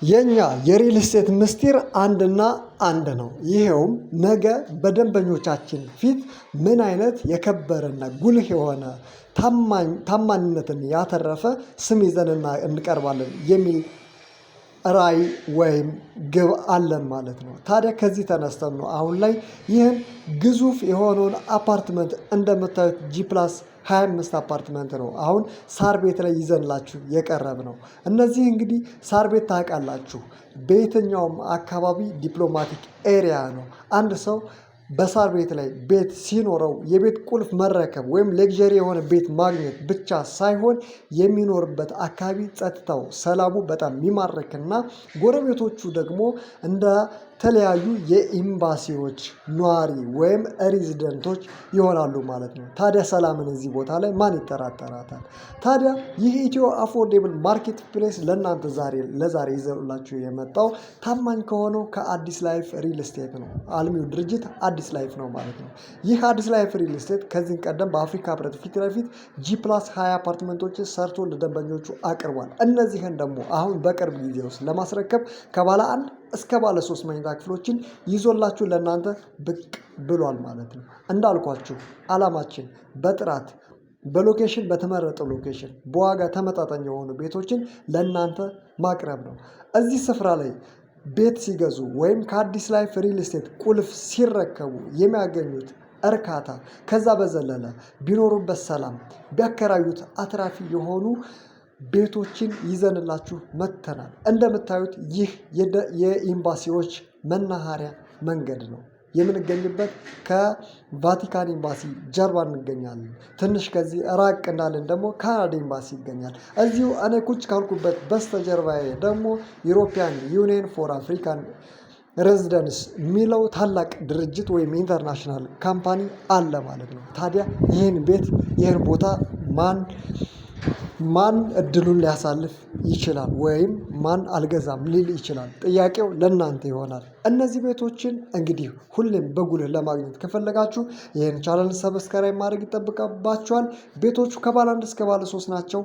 የኛ የሪል ስቴት ምስጢር አንድና አንድ ነው። ይሄውም ነገ በደንበኞቻችን ፊት ምን አይነት የከበረና ጉልህ የሆነ ታማኝነትን ያተረፈ ስም ይዘንና እንቀርባለን የሚል ራዕይ ወይም ግብ አለን ማለት ነው። ታዲያ ከዚህ ተነስተን ነው አሁን ላይ ይህን ግዙፍ የሆነውን አፓርትመንት እንደምታዩት ጂፕላስ 25 አፓርትመንት ነው አሁን ሳር ቤት ላይ ይዘንላችሁ የቀረብ ነው። እነዚህ እንግዲህ ሳር ቤት ታውቃላችሁ በየትኛውም አካባቢ ዲፕሎማቲክ ኤሪያ ነው። አንድ ሰው በሳር ቤት ላይ ቤት ሲኖረው የቤት ቁልፍ መረከብ ወይም ሌክዠሪ የሆነ ቤት ማግኘት ብቻ ሳይሆን የሚኖርበት አካባቢ ጸጥታው ሰላሙ በጣም የሚማርክና ጎረቤቶቹ ደግሞ እንደ ተለያዩ የኤምባሲዎች ነዋሪ ወይም ሬዚደንቶች ይሆናሉ ማለት ነው። ታዲያ ሰላምን እዚህ ቦታ ላይ ማን ይጠራጠራታል? ታዲያ ይህ ኢትዮ አፎርዴብል ማርኬት ፕሌስ ለእናንተ ለዛሬ ይዘሩላችሁ የመጣው ታማኝ ከሆነው ከአዲስ ላይፍ ሪል ስቴት ነው። አልሚው ድርጅት አዲስ ላይፍ ነው ማለት ነው። ይህ አዲስ ላይፍ ሪል ስቴት ከዚህ ቀደም በአፍሪካ ህብረት ፊት ለፊት ጂፕላስ 20 አፓርትመንቶችን ሰርቶ ለደንበኞቹ አቅርቧል። እነዚህን ደግሞ አሁን በቅርብ ጊዜ ውስጥ ለማስረከብ ከባለ አንድ እስከ ባለ 3 መኝታ ክፍሎችን ይዞላችሁ ለእናንተ ብቅ ብሏል ማለት ነው። እንዳልኳችሁ አላማችን በጥራት በሎኬሽን በተመረጠ ሎኬሽን በዋጋ ተመጣጣኝ የሆኑ ቤቶችን ለእናንተ ማቅረብ ነው። እዚህ ስፍራ ላይ ቤት ሲገዙ ወይም ከአዲስ ላይፍ ሪል ስቴት ቁልፍ ሲረከቡ የሚያገኙት እርካታ ከዛ በዘለለ ቢኖሩበት ሰላም ቢያከራዩት አትራፊ የሆኑ ቤቶችን ይዘንላችሁ መጥተናል። እንደምታዩት ይህ የኤምባሲዎች መናኸሪያ መንገድ ነው። የምንገኝበት ከቫቲካን ኤምባሲ ጀርባ እንገኛለን። ትንሽ ከዚህ ራቅ እንዳለን ደግሞ ካናዳ ኤምባሲ ይገኛል። እዚሁ እኔ ቁጭ ካልኩበት በስተጀርባዬ ደግሞ ዩሮፒያን ዩኒየን ፎር አፍሪካን ሬዚደንስ የሚለው ታላቅ ድርጅት ወይም ኢንተርናሽናል ካምፓኒ አለ ማለት ነው። ታዲያ ይህን ቦታ ማን እድሉን ሊያሳልፍ ይችላል ወይም ማን አልገዛም ሊል ይችላል? ጥያቄው ለእናንተ ይሆናል። እነዚህ ቤቶችን እንግዲህ ሁሌም በጉልህ ለማግኘት ከፈለጋችሁ ይህን ቻናል ሰብስክራይብ ማድረግ ይጠብቅባችኋል። ቤቶቹ ከባለ 1 እስከ ባለ 3 ናቸው።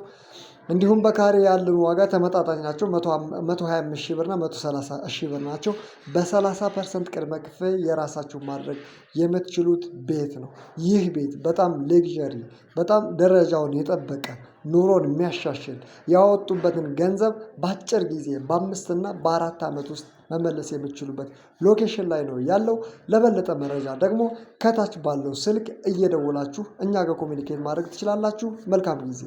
እንዲሁም በካሬ ያለን ዋጋ ተመጣጣኝ ናቸው። 125 ሺህ ብር እና 130 ሺህ ብር ናቸው። በ30% ቅድመ ክፍያ የራሳችሁ ማድረግ የምትችሉት ቤት ነው። ይህ ቤት በጣም ሌክዠሪ በጣም ደረጃውን የጠበቀ ኑሮን የሚያሻሽል ያወጡበትን ገንዘብ በአጭር ጊዜ በ5 እና በ4 ዓመት ውስጥ መመለስ የምትችሉበት ሎኬሽን ላይ ነው ያለው። ለበለጠ መረጃ ደግሞ ከታች ባለው ስልክ እየደወላችሁ እኛ ጋር ኮሚኒኬት ማድረግ ትችላላችሁ። መልካም ጊዜ